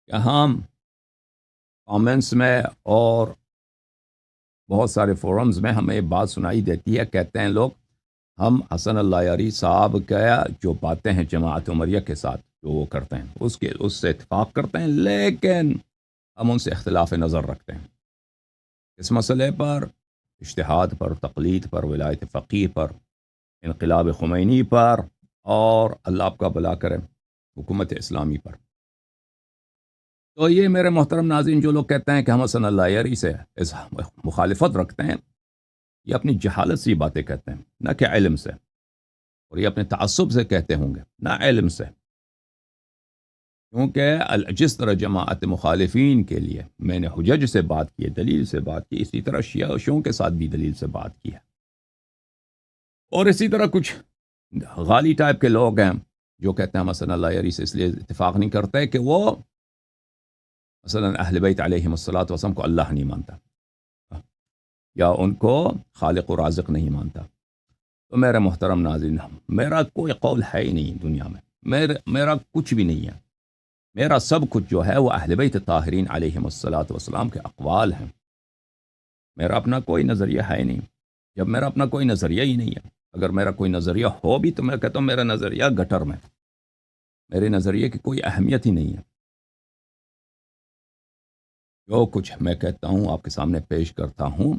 کہ ہم کامنٹس میں اور بہت سارے فورمز میں ہمیں یہ بات سنائی دیتی ہے، کہتے ہیں لوگ ہم حسن اللہ یاری صاحب کا جو باتیں ہیں جماعت عمریہ کے ساتھ جو وہ کرتے ہیں اس سے اتفاق کرتے ہیں، لیکن ہم ان سے اختلاف نظر رکھتے ہیں اس مسئلے پر، اجتہاد پر، تقلید پر، ولایت فقیہ پر، انقلاب خمینی پر، اور اللہ آپ کا بھلا کرے حکومت اسلامی پر۔ تو یہ میرے محترم ناظرین جو لوگ کہتے ہیں کہ ہم حسن اللہ یاری سے اس مخالفت رکھتے ہیں، یہ اپنی جہالت سے یہ باتیں کہتے ہیں، نہ کہ علم سے، اور یہ اپنے تعصب سے کہتے ہوں گے، نہ علم سے۔ کیونکہ جس طرح جماعت مخالفین کے لیے میں نے حجج سے بات کی ہے، دلیل سے بات کی، اسی طرح شیعوں کے ساتھ بھی دلیل سے بات کی ہے، اور اسی طرح کچھ غالی ٹائپ کے لوگ ہیں جو کہتے ہیں ہم حسن اللہ یاری سے اس لیے اتفاق نہیں کرتے کہ وہ مثلا اہل بیت علیہم الصلوۃ والسلام کو اللہ نہیں مانتا، یا ان کو خالق و رازق نہیں مانتا۔ تو میرے محترم ناظرین، میرا کوئی قول ہے ہی نہیں دنیا میں، میرا کچھ بھی نہیں ہے، میرا سب کچھ جو ہے وہ اہل بیت طاہرین علیہم الصلوۃ والسلام کے اقوال ہیں۔ میرا اپنا کوئی نظریہ ہے ہی نہیں۔ جب میرا اپنا کوئی نظریہ ہی نہیں ہے، اگر میرا کوئی نظریہ ہو بھی تو میں کہتا ہوں میرا نظریہ گٹر میں، میرے نظریے کی کوئی اہمیت ہی نہیں ہے۔ جو کچھ میں کہتا ہوں آپ کے سامنے پیش کرتا ہوں،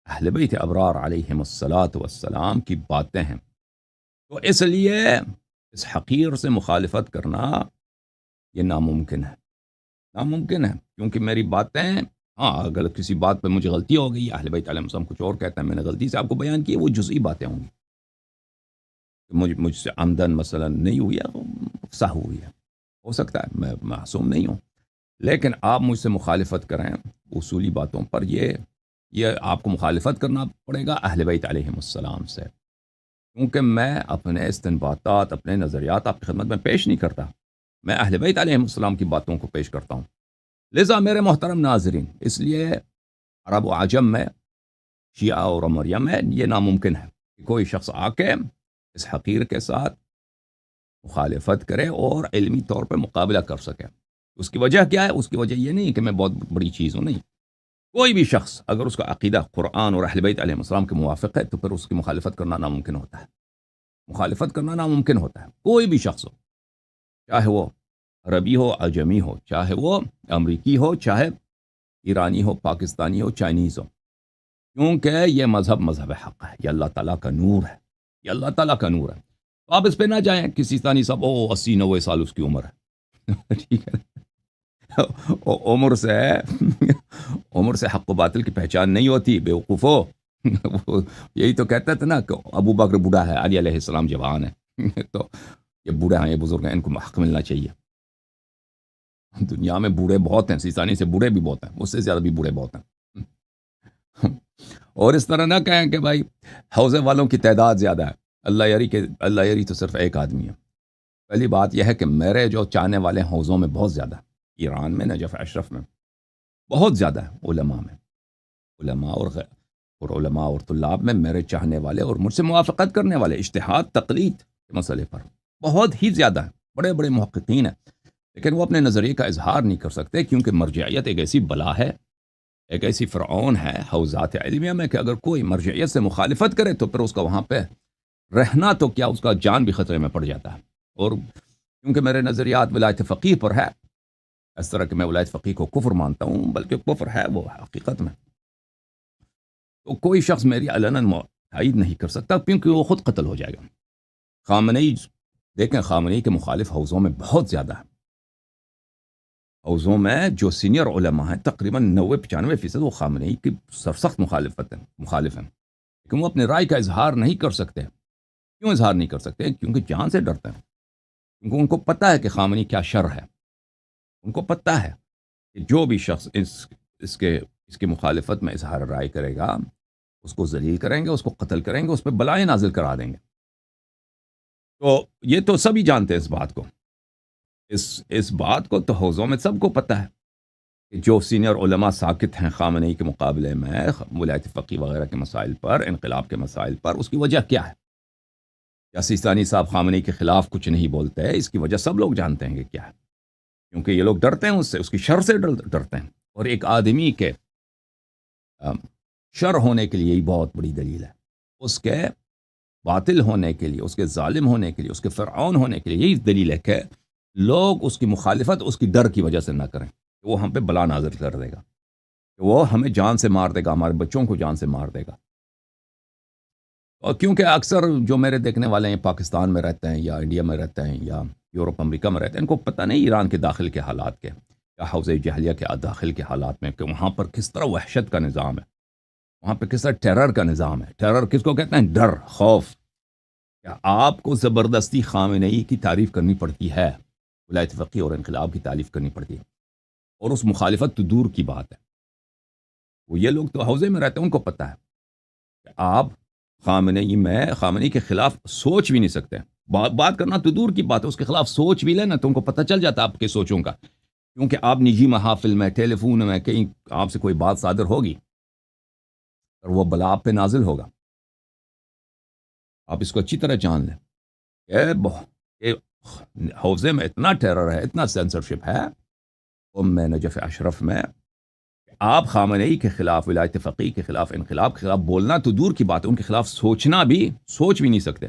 اہل بیت ابرار علیہم الصلوۃ والسلام کی باتیں ہیں، تو اس لیے اس حقیر سے مخالفت کرنا یہ ناممکن ہے، ناممکن ہے، کیونکہ میری باتیں، ہاں اگر کسی بات پہ مجھے غلطی ہو گئی، اہل بیت علیہم السلام کچھ اور کہتے ہیں، میں نے غلطی سے آپ کو بیان کی، وہ جزئی باتیں ہوں گی، مجھ سے آمدن مثلا نہیں ہوئی ہے، سہو ہوئی ہے، ہو سکتا ہے، میں معصوم نہیں ہوں، لیکن آپ مجھ سے مخالفت کریں اصولی باتوں پر، یہ آپ کو مخالفت کرنا پڑے گا اہل بیت علیہم السلام سے، کیونکہ میں اپنے استنباطات، اپنے نظریات آپ کی خدمت میں پیش نہیں کرتا، میں اہل بیت علیہم السلام کی باتوں کو پیش کرتا ہوں۔ لذا میرے محترم ناظرین، اس لیے عرب و عجم میں، شیعہ اور عمریہ میں یہ ناممکن ہے کہ کوئی شخص آ کے اس حقیر کے ساتھ مخالفت کرے اور علمی طور پہ مقابلہ کر سکے۔ اس کی وجہ کیا ہے؟ اس کی وجہ یہ نہیں کہ میں بہت بڑی چیز ہوں، نہیں، کوئی بھی شخص اگر اس کا عقیدہ قرآن اور اہل بیت علیہ السلام کے موافق ہے تو پھر اس کی مخالفت کرنا ناممکن ہوتا ہے، مخالفت کرنا ناممکن ہوتا ہے، کوئی بھی شخص ہو، چاہے وہ عربی ہو، عجمی ہو، چاہے وہ امریکی ہو، چاہے ایرانی ہو، پاکستانی ہو، چائنیز ہو، کیونکہ یہ مذہب حق ہے، یہ اللہ تعالیٰ کا نور ہے، یہ اللہ تعالیٰ کا نور ہے۔ تو آپ اس پہ نہ جائیں کسی ثانی صاحب 80-90 سال اس کی عمر ہے ٹھیک ہے، عمر سے حق و باطل کی پہچان نہیں ہوتی، بیوقوفو یہی تو کہتا تھا نا کہ ابو بکر بوڑھا ہے، علی علیہ السلام جوان ہے تو یہ بوڑھے ہیں، یہ بزرگ ہیں، ان کو حق ملنا چاہیے۔ دنیا میں بوڑھے بہت ہیں، سیسانی سے بوڑھے بھی بہت ہیں، اس سے زیادہ بھی بوڑھے بہت ہیں اور اس طرح نہ کہیں کہ بھائی حوضے والوں کی تعداد زیادہ ہے، اللہ یاری تو صرف ایک آدمی ہے۔ پہلی بات یہ ہے کہ میرے جو چاہنے والے حوضوں میں بہت زیادہ ہے، ایران میں، نجف اشرف میں بہت زیادہ ہے، علماء اور علماء اور طلاب میں میرے چاہنے والے اور مجھ سے موافقت کرنے والے اجتہاد تقلید کے مسئلے پر بہت ہی زیادہ ہیں، بڑے بڑے محققین ہیں، لیکن وہ اپنے نظریے کا اظہار نہیں کر سکتے، کیونکہ مرجعیت ایک ایسی بلا ہے، ایک ایسی فرعون ہے حوزات علمیہ میں کہ اگر کوئی مرجعیت سے مخالفت کرے تو پھر اس کا وہاں پہ رہنا تو کیا، اس کا جان بھی خطرے میں پڑ جاتا ہے۔ اور کیونکہ میرے نظریات ولایت فقیہ پر ہے، اس طرح کہ میں ولایت فقیہ کو کفر مانتا ہوں، بلکہ کفر ہے وہ حقیقت میں، تو کوئی شخص میری علناً تائید نہیں کر سکتا، کیونکہ وہ خود قتل ہو جائے گا۔ خامنئی دیکھیں، خامنئی کے مخالف حوزوں میں بہت زیادہ ہے، حوزوں میں جو سینئر علماء ہیں تقریباً 90-95% وہ خامنئی کی سرسخت مخالف ہیں، لیکن وہ اپنے رائے کا اظہار نہیں کر سکتے۔ کیوں اظہار نہیں کر سکتے؟ کیونکہ جان سے ڈرتے ہیں، کیونکہ ان کو پتہ ہے کہ خامنئی کیا شر ہے، ان کو پتہ ہے کہ جو بھی شخص اس کی مخالفت میں اظہار رائے کرے گا، اس کو ذلیل کریں گے، اس کو قتل کریں گے، اس پہ بلائیں نازل کرا دیں گے۔ تو یہ تو سبھی جانتے ہیں اس بات کو، اس بات کو تو حوزوں میں سب کو پتہ ہے کہ جو سینئر علماء ساکت ہیں خامنئی کے مقابلے میں ولایت فقیہ وغیرہ کے مسائل پر، انقلاب کے مسائل پر، اس کی وجہ کیا ہے؟ یا سیستانی صاحب خامنئی کے خلاف کچھ نہیں بولتے، اس کی وجہ سب لوگ جانتے ہیں کہ کیا ہے۔ کیونکہ یہ لوگ ڈرتے ہیں اس سے، اس کی شر سے ڈرتے ہیں. اور ایک آدمی کے شر ہونے کے لیے یہی بہت بڑی دلیل ہے. اس کے باطل ہونے کے لیے، اس کے ظالم ہونے کے لیے، اس کے فرعون ہونے کے لیے یہی دلیل ہے کہ لوگ اس کی مخالفت اس کی ڈر کی وجہ سے نہ کریں کہ وہ ہم پہ بلا نازل کر دے گا، کہ وہ ہمیں جان سے مار دے گا، ہمارے بچوں کو جان سے مار دے گا. اور کیونکہ اکثر جو میرے دیکھنے والے ہیں پاکستان میں رہتے ہیں یا انڈیا میں رہتے ہیں یا یورپ امریکہ میں رہتے ہیں، ان کو پتہ نہیں ایران کے داخل کے حالات کے یا حوض جہلیہ کے داخل کے حالات میں، کہ وہاں پر کس طرح وحشت کا نظام ہے، وہاں پہ کس طرح ٹیرر کا نظام ہے. ٹیرر کس کو کہتے ہیں؟ ڈر، خوف. کیا آپ کو زبردستی خامنئی کی تعریف کرنی پڑتی ہے، ولایت فقیہ اور انقلاب کی تعریف کرنی پڑتی ہے، اور اس مخالفت تو دور کی بات ہے. وہ یہ لوگ تو حوضے میں رہتے ہیں، ان کو پتہ ہے کہ آپ خامنئی کے خلاف سوچ بھی نہیں سکتے. بات کرنا تو دور کی بات ہے، اس کے خلاف سوچ بھی لینا تو ان کو پتہ چل جاتا ہے آپ کے سوچوں کا. کیونکہ آپ نجی محافل میں، ٹیلی فون میں، کہیں آپ سے کوئی بات صادر ہوگی اور وہ بلا آپ پہ نازل ہوگا. آپ اس کو اچھی طرح جان لیں کہ حوضے میں اتنا ٹیرر ہے، اتنا سینسرشپ ہے میں نجف اشرف میں، آپ خامنئی کے خلاف، ولایت فقیہ کے خلاف، انقلاب کے خلاف بولنا تو دور کی بات ہے، ان کے خلاف سوچنا بھی، سوچ بھی نہیں سکتے.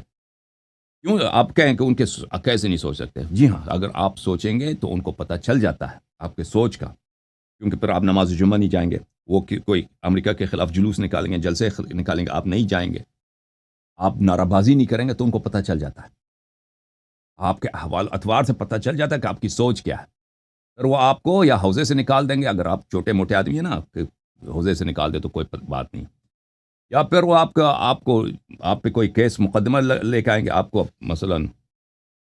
کیوں آپ کہیں کہ ان کے کیسے نہیں سوچ سکتے؟ جی ہاں، اگر آپ سوچیں گے تو ان کو پتہ چل جاتا ہے آپ کے سوچ کا. کیونکہ پھر آپ نماز جمعہ نہیں جائیں گے، وہ کوئی امریکہ کے خلاف جلوس نکالیں گے، جلسے نکالیں گے، آپ نہیں جائیں گے، آپ نعرہ بازی نہیں کریں گے، تو ان کو پتہ چل جاتا ہے. آپ کے احوال اتوار سے پتہ چل جاتا ہے کہ آپ کی سوچ کیا ہے. پھر وہ آپ کو یا حوضے سے نکال دیں گے، اگر آپ چھوٹے موٹے آدمی ہیں نا، کہ حوضے سے نکال دے تو کوئی بات نہیں، یا پھر وہ آپ پہ کوئی کیس مقدمہ لے کے آئیں گے. آپ کو مثلا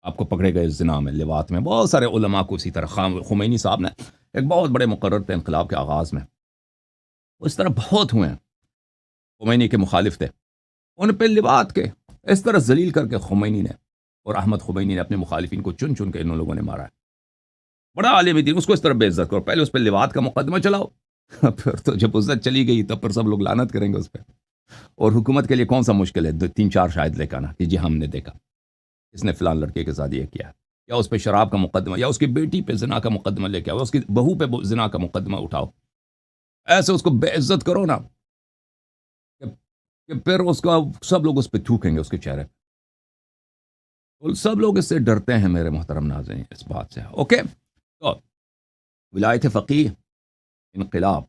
آپ کو پکڑے گئے زنا میں، لواط میں. بہت سارے علماء کو اسی طرح خمینی صاحب نے ایک بہت بڑے مقرر تھے انقلاب کے آغاز میں، اس طرح بہت ہوئے ہیں خمینی کے مخالف تھے، ان پہ لواط کے اس طرح ذلیل کر کے خمینی نے اور احمد خمینی نے اپنے مخالفین کو چن چن کے ان لوگوں نے مارا ہے. بڑا عالم دین، اس کو اس طرح بے عزت کرو، پہلے اس پہ لواط کا مقدمہ چلاؤ، پھر تو جب عزت چلی گئی تب پھر سب لوگ لعنت کریں گے اس پہ. اور حکومت کے لیے کون سا مشکل ہے 2-3-4 شاہد لے کے آنا کہ جی ہم نے دیکھا اس نے فلان لڑکے کے ساتھ یہ کیا، یا اس پہ شراب کا مقدمہ، یا اس کی بیٹی پہ زنا کا مقدمہ لے کے آؤ، اس کی بہو پہ زنا کا مقدمہ اٹھاؤ. ایسے اس کو بے عزت کرو نا کہ پھر اس کا سب لوگ اس پہ تھوکیں گے، اس کے چہرے پہ. سب لوگ اس سے ڈرتے ہیں میرے محترم ناظرین، اس بات سے. اوکے، تو ولایت فقیہ، انقلاب،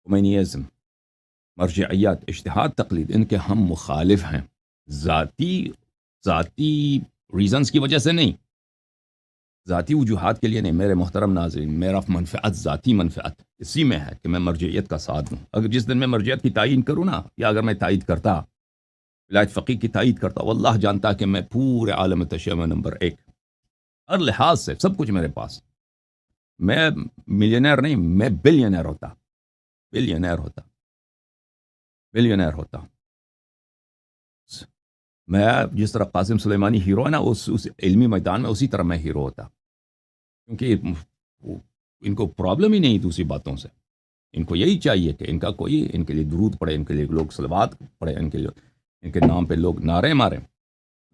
خمینیزم، مرجعیت، اجتہاد، تقلید، ان کے ہم مخالف ہیں. ذاتی ریزنز کی وجہ سے نہیں، ذاتی وجوہات کے لیے نہیں. میرے محترم ناظرین، میرا منفعت، ذاتی منفعت اسی میں ہے کہ میں مرجعیت کا ساتھ دوں. اگر جس دن میں مرجعیت کی تعیین کروں نا، یا اگر میں تائید کرتا، ولایت فقیہ کی تائید کرتا، واللہ جانتا کہ میں پورے عالم تشیع میں نمبر 1 ہر لحاظ سے، سب کچھ میرے پاس. میں ملینئر نہیں، میں بلینئر ہوتا، بلینئر ہوتا. میں جس طرح قاسم سلیمانی ہیرو ہے نا، اس علمی میدان میں، اسی طرح میں ہیرو ہوتا. کیونکہ ان کو پرابلم ہی نہیں دوسری باتوں سے. ان کو یہی چاہیے کہ ان کے لیے درود پڑھے، ان کے لیے لوگ صلوات پڑھے، ان کے نام پہ لوگ نعرے ماریں.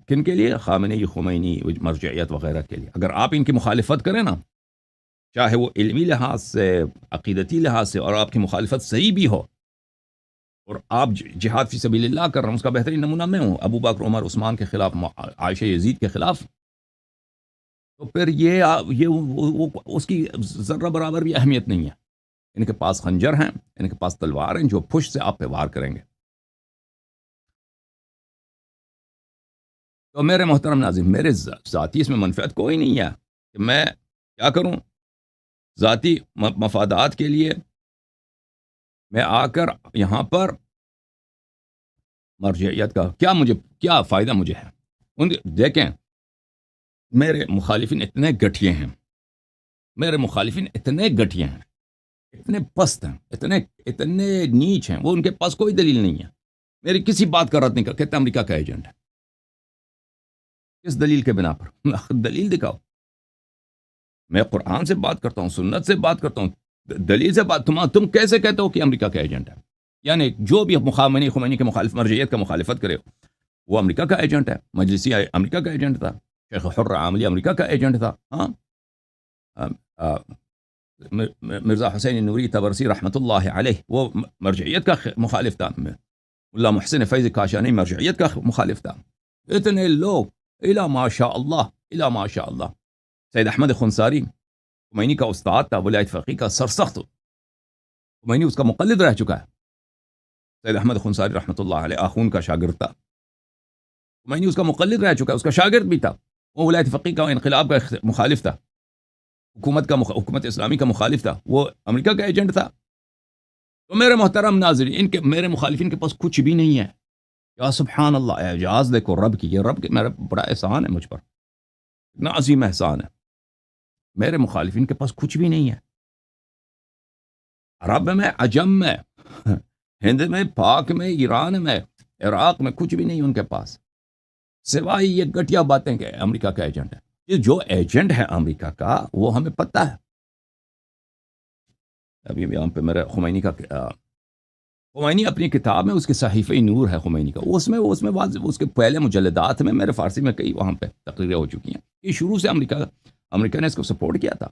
کن کے لیے؟ خمینی، مرجعیت وغیرہ کے لیے. اگر آپ ان کی مخالفت کریں نا، چاہے وہ علمی لحاظ سے، عقیدتی لحاظ سے، اور آپ کی مخالفت صحیح بھی ہو، اور آپ جہاد فی سبیل اللہ کر رہے ہیں، اس کا بہترین نمونہ میں ہوں، ابو بکر، عمر، عثمان کے خلاف، عائشہ، یزید کے خلاف. تو پھر وہ اس کی ذرہ برابر بھی اہمیت نہیں ہے. ان کے پاس خنجر ہیں، ان کے پاس تلوار ہیں، جو پشت سے آپ پہ وار کریں گے. تو میرے محترم ناظرین، میرے ذاتی اس میں منفعت کوئی نہیں ہے کہ میں کیا کروں. ذاتی مفادات کے لیے میں آ کر یہاں پر مرجعیت کا کیا فائدہ مجھے ہے. دیکھیں، میرے مخالفین اتنے گٹھیے ہیں، اتنے پست ہیں، اتنے نیچ ہیں، وہ ان کے پاس کوئی دلیل نہیں ہے. میری کسی بات کا رد نہیں کہتے امریکہ کا ایجنٹ ہے. کس دلیل کے بنا پر؟ دلیل دکھاؤ. میں قرآن سے بات کرتا ہوں، سنت سے بات کرتا ہوں، دلیل سے بات. تم کیسے کہتے ہو کہ امریکہ کا ایجنٹ ہے؟ یعنی جو بھی خمینی کے مخالف، مرجعیت کا مخالفت کرے، وہ امریکہ کا ایجنٹ ہے. مجلسی امریکہ کا ایجنٹ تھا، شیخ حر عاملی امریکہ کا ایجنٹ تھا. ہاں، مرزا حسین نوری تبرسی رحمۃ اللہ علیہ وہ مرجعیت کا مخالف تھا، ملا محسن فیض کاشانی مرجعیت کا مخالف تھا. اتنے لوگ الا ماشاء اللہ. سید احمد خنساری خمینی کا استاد تھا، ولایت فقیہ کا سرسخت، خمینی اس کا مقلد رہ چکا ہے. سید احمد خنساری رحمۃ اللہ علیہ آخون کا شاگرد تھا، خمینی اس کا مقلد رہ چکا ہے، اس کا شاگرد بھی تھا. وہ ولایت فقیہ کا انقلاب کا مخالف تھا، حکومت اسلامی کا مخالف تھا، وہ امریکہ کا ایجنٹ تھا. تو میرے محترم ناظرین، میرے مخالفین کے پاس کچھ بھی نہیں ہے. یا سبحان اللہ، اعجاز دیکھو رب کی. یہ رب کے میرا بڑا احسان ہے مجھ پر، اتنا عظیم احسان ہے. میرے مخالفین کے پاس کچھ بھی نہیں ہے. عرب میں، عجم میں، ہند میں، پاک میں، ایران میں، عراق میں کچھ بھی نہیں ان کے پاس، سوائے یہ گٹیا باتیں کہ امریکہ کا ایجنٹ ہے. یہ جو ایجنٹ ہے امریکہ کا وہ ہمیں پتہ ہے. ابھی یہاں پہ میرا خمینی اپنی کتاب میں، اس کے صحیفہ نور ہے خمینی کا، اس میں واضح، اس کے پہلے مجلدات میں میرے فارسی میں کئی وہاں پہ تقریریں ہو چکی ہیں. یہ شروع سے امریکہ نے اس کو سپورٹ کیا تھا.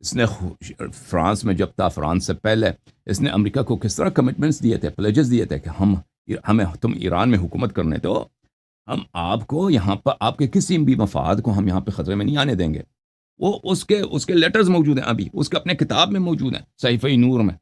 اس نے فرانس میں جب تھا، فرانس سے پہلے اس نے امریکہ کو کس طرح کمٹمنٹس دیے تھے، پلیجز دیے تھے کہ تم ایران میں حکومت کرنے دو، ہم آپ کو یہاں پر آپ کے کسی بھی مفاد کو ہم یہاں پہ خطرے میں نہیں آنے دیں گے. وہ اس کے لیٹرز موجود ہیں، ابھی اس کے اپنے کتاب میں موجود ہیں، صحیفہ نور میں.